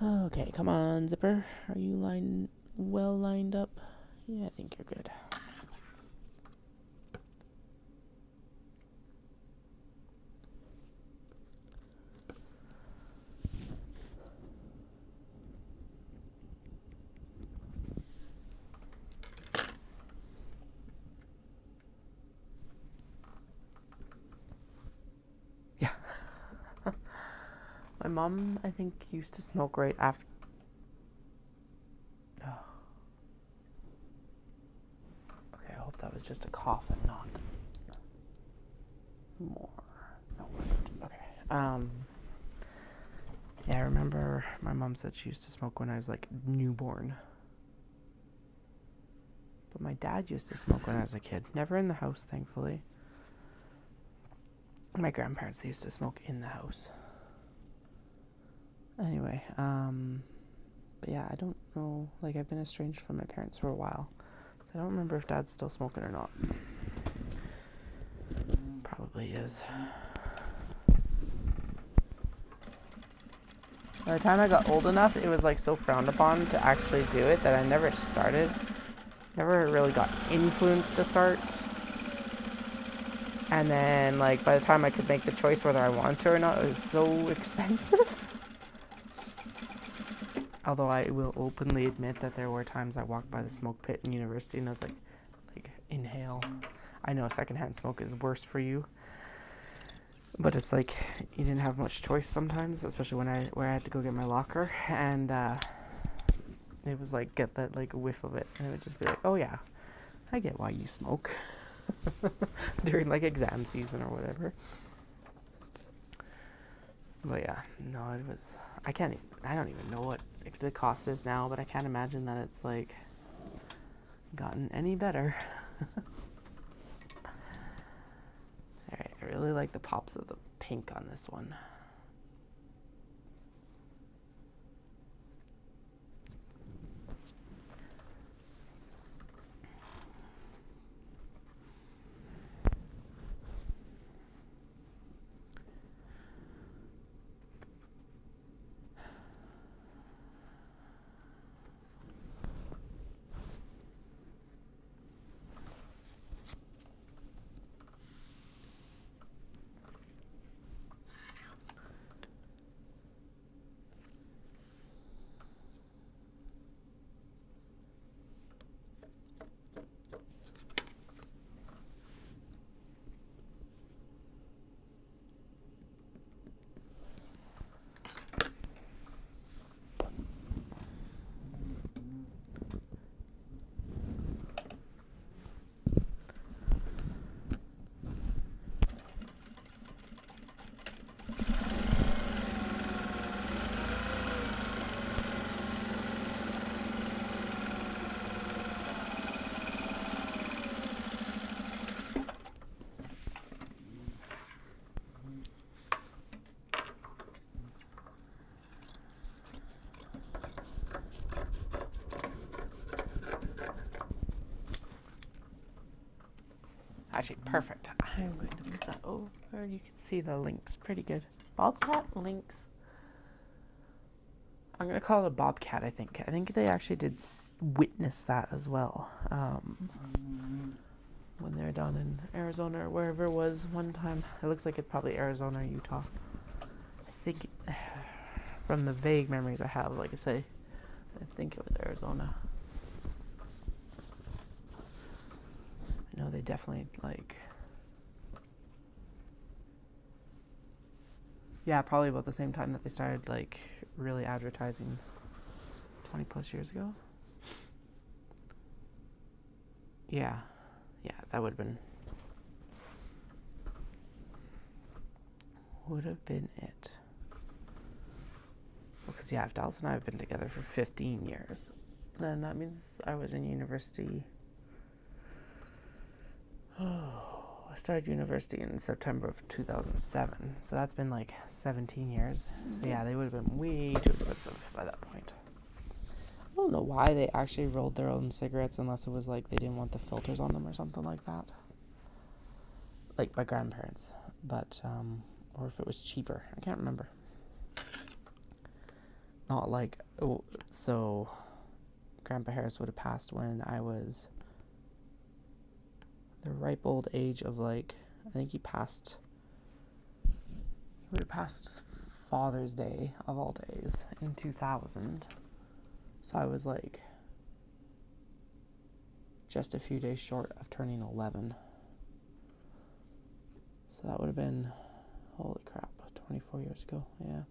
Okay, come on, Zipper. Are you well lined up? Yeah, I think you're good. Yeah. My mom, I think, used to smoke right after. Oh. Okay, I hope that was just a cough and not more. No, okay. Yeah, I remember my mom said she used to smoke when I was like newborn. But my dad used to smoke when I was a kid. Never in the house, thankfully. My grandparents, they used to smoke in the house. Anyway, but yeah, I don't know, like I've been estranged from my parents for a while, so I don't remember if Dad's still smoking or not. Probably is. By the time I got old enough, it was like so frowned upon to actually do it that I never started. Never really got influenced to start. And then like by the time I could make the choice whether I wanted to or not, it was so expensive. Although I will openly admit that there were times I walked by the smoke pit in university and I was like inhale. I know secondhand smoke is worse for you, but it's like you didn't have much choice sometimes, especially where I had to go get my locker, and it was like get that like whiff of it, and it would just be like, oh yeah, I get why you smoke during like exam season or whatever. But yeah, no, it was. I don't even know what the cost is now, but I can't imagine that it's like gotten any better. Alright, I really like the pops of the pink on this one. Actually, perfect. I'm going to move that over. You can see the links pretty good. Bobcat links. I'm going to call it a bobcat, I think. I think they actually did witness that as well. When they were down in Arizona or wherever it was one time. It looks like it's probably Arizona or Utah. I think, from the vague memories I have, like I say, I think it was Arizona. No, they definitely, like, yeah, probably about the same time that they started, like, really advertising 20 plus years ago. Yeah, that would have been it. Because, yeah, if Dawson and I have been together for 15 years, then that means I was in university. I started university in September of 2007, so that's been like 17 years. So yeah, they would have been way too expensive by that point. I don't know why they actually rolled their own cigarettes unless it was like they didn't want the filters on them or something like that. Like my grandparents, but or if it was cheaper, I can't remember. Not like, oh, so Grandpa Harris would have passed when I was the ripe old age of, like, I think he would have passed Father's Day of all days in 2000. So I was like just a few days short of turning 11. So that would have been, holy crap, 24 years ago, yeah.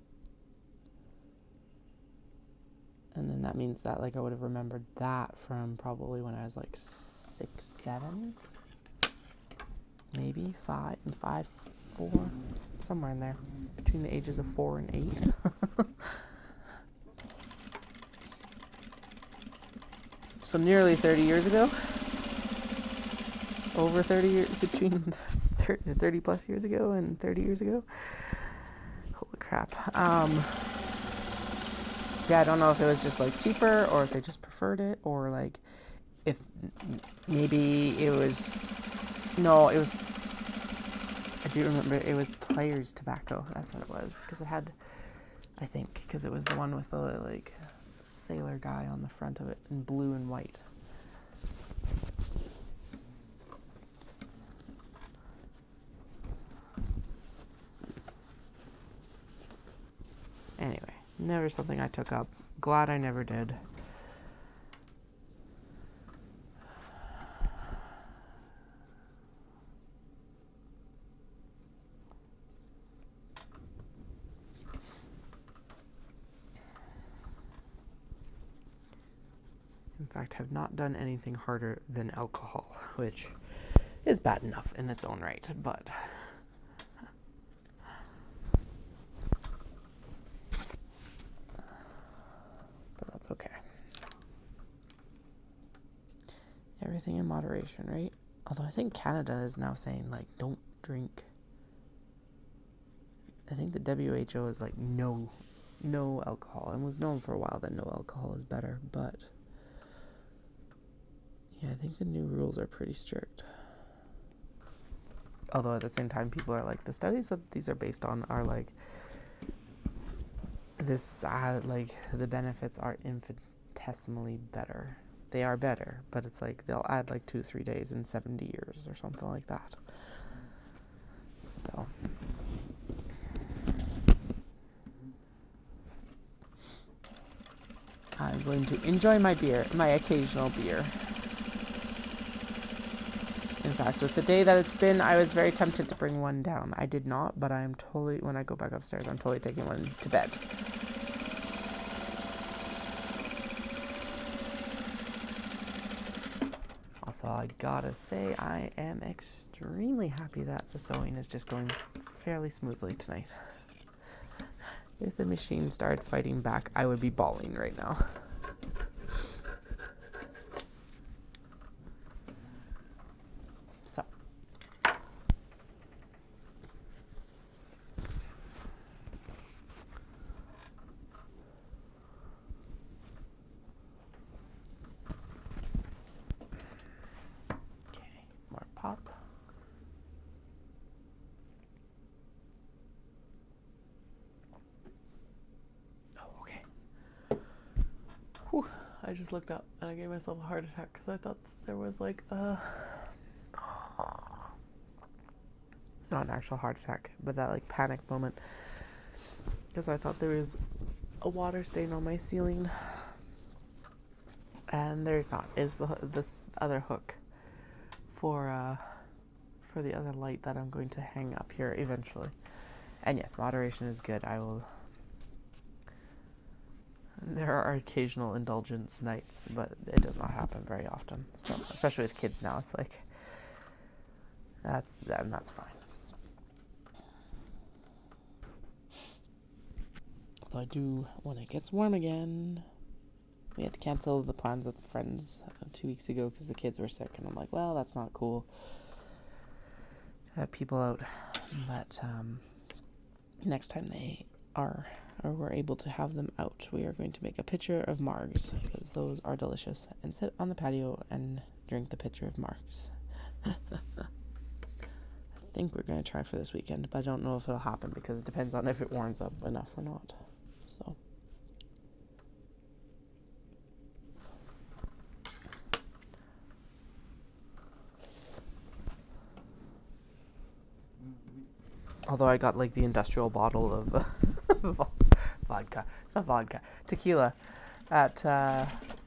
And then that means that, like, I would have remembered that from probably when I was like 6, 7. Maybe 5, 4, somewhere in there, between the ages of 4 and 8. So nearly 30 years ago. Over 30 years, between 30 plus years ago and 30 years ago. Holy crap. So yeah, I don't know if it was just like cheaper or if they just preferred it, or like if maybe it was, no, it was, I do remember it was Players Tobacco. That's what it was. Because it had, I think, because it was the one with the, like, sailor guy on the front of it in blue and white. Anyway, never something I took up. Glad I never did. In fact, have not done anything harder than alcohol, which is bad enough in its own right, but that's okay. Everything in moderation, right? Although I think Canada is now saying, like, don't drink I think the WHO is like no alcohol, and we've known for a while that no alcohol is better, but yeah, I think the new rules are pretty strict. Although at the same time, people are like, the studies that these are based on are like, this, like, the benefits are infinitesimally better. They are better, but it's like, they'll add like 2-3 days in 70 years or something like that. So. I'm going to enjoy my beer, my occasional beer. In fact, with the day that it's been, I was very tempted to bring one down. I did not, but I'm totally, when I go back upstairs, I'm totally taking one to bed. Also, I gotta say, I am extremely happy that the sewing is just going fairly smoothly tonight. If the machine started fighting back, I would be bawling right now. Pop. Oh, okay. Whew. I just looked up and I gave myself a heart attack because I thought there was like not an actual heart attack, but that like panic moment, because I thought there was a water stain on my ceiling, and there's not. It's this other hook for the other light that I'm going to hang up here eventually. And yes, moderation is good. I will. There are occasional indulgence nights, but it does not happen very often. So, especially with kids now, it's like that's fine. Although I do, when it gets warm again, we had to cancel the plans with friends 2 weeks ago because the kids were sick, and I'm like, well, that's not cool to have people out. But next time they are, or we're able to have them out, we are going to make a pitcher of margs, because those are delicious, and sit on the patio and drink the pitcher of margs. I think we're going to try for this weekend, but I don't know if it'll happen because it depends on if it warms up enough or not. So. Although I got like the industrial bottle of vodka. It's not vodka. Tequila at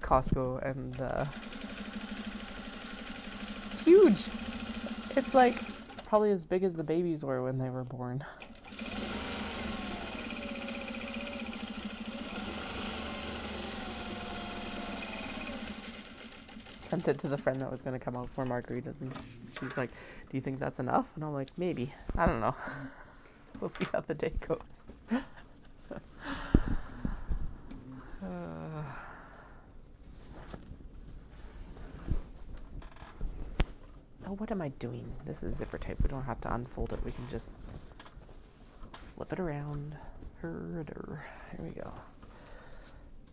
Costco, and it's huge. It's like probably as big as the babies were when they were born. Sent it to the friend that was going to come out for margaritas, and she's like, do you think that's enough? And I'm like, maybe. I don't know. We'll see how the day goes. Oh, what am I doing? This is zipper tape. We don't have to unfold it. We can just flip it around. Here we go.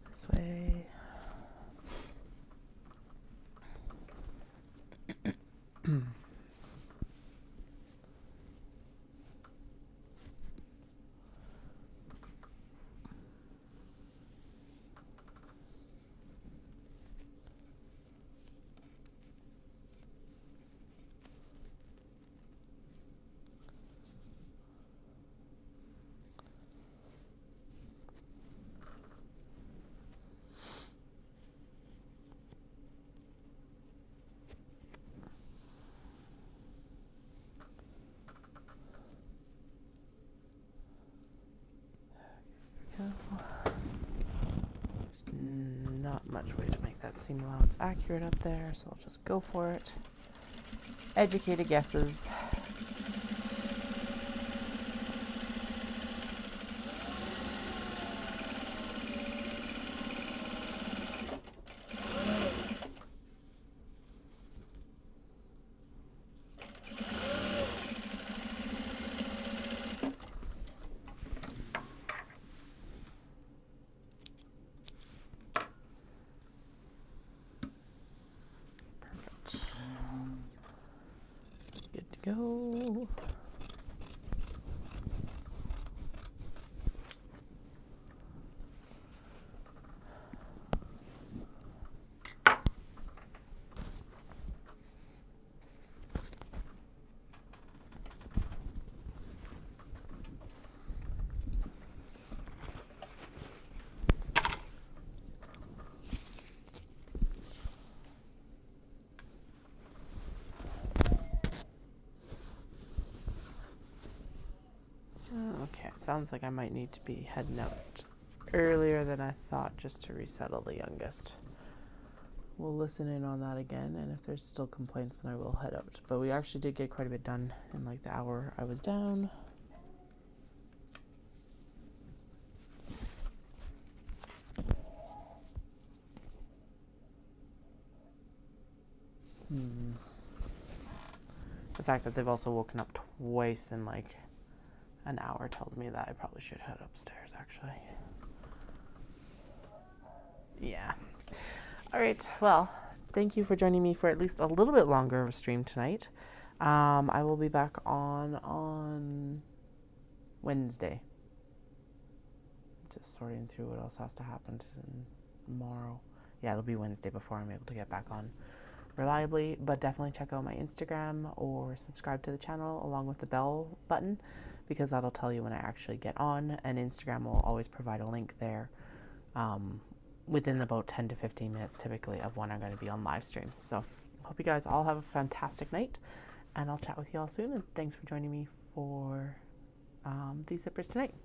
This way. There's not much way to make that seam allowance accurate up there, so I'll just go for it. Educated guesses. sounds like I might need to be heading out earlier than I thought just to resettle the youngest. We'll listen in on that again, and if there's still complaints, then I will head out. But we actually did get quite a bit done in like the hour I was down. The fact that they've also woken up twice in like an hour tells me that I probably should head upstairs, actually. Yeah. All right. Well, thank you for joining me for at least a little bit longer of a stream tonight. I will be back on Wednesday. Just sorting through what else has to happen tomorrow. Yeah, it'll be Wednesday before I'm able to get back on reliably, but definitely check out my Instagram or subscribe to the channel along with the bell button, because that'll tell you when I actually get on, and Instagram will always provide a link there within about 10 to 15 minutes typically of when I'm going to be on live stream. So hope you guys all have a fantastic night, and I'll chat with you all soon, and thanks for joining me for these zippers tonight.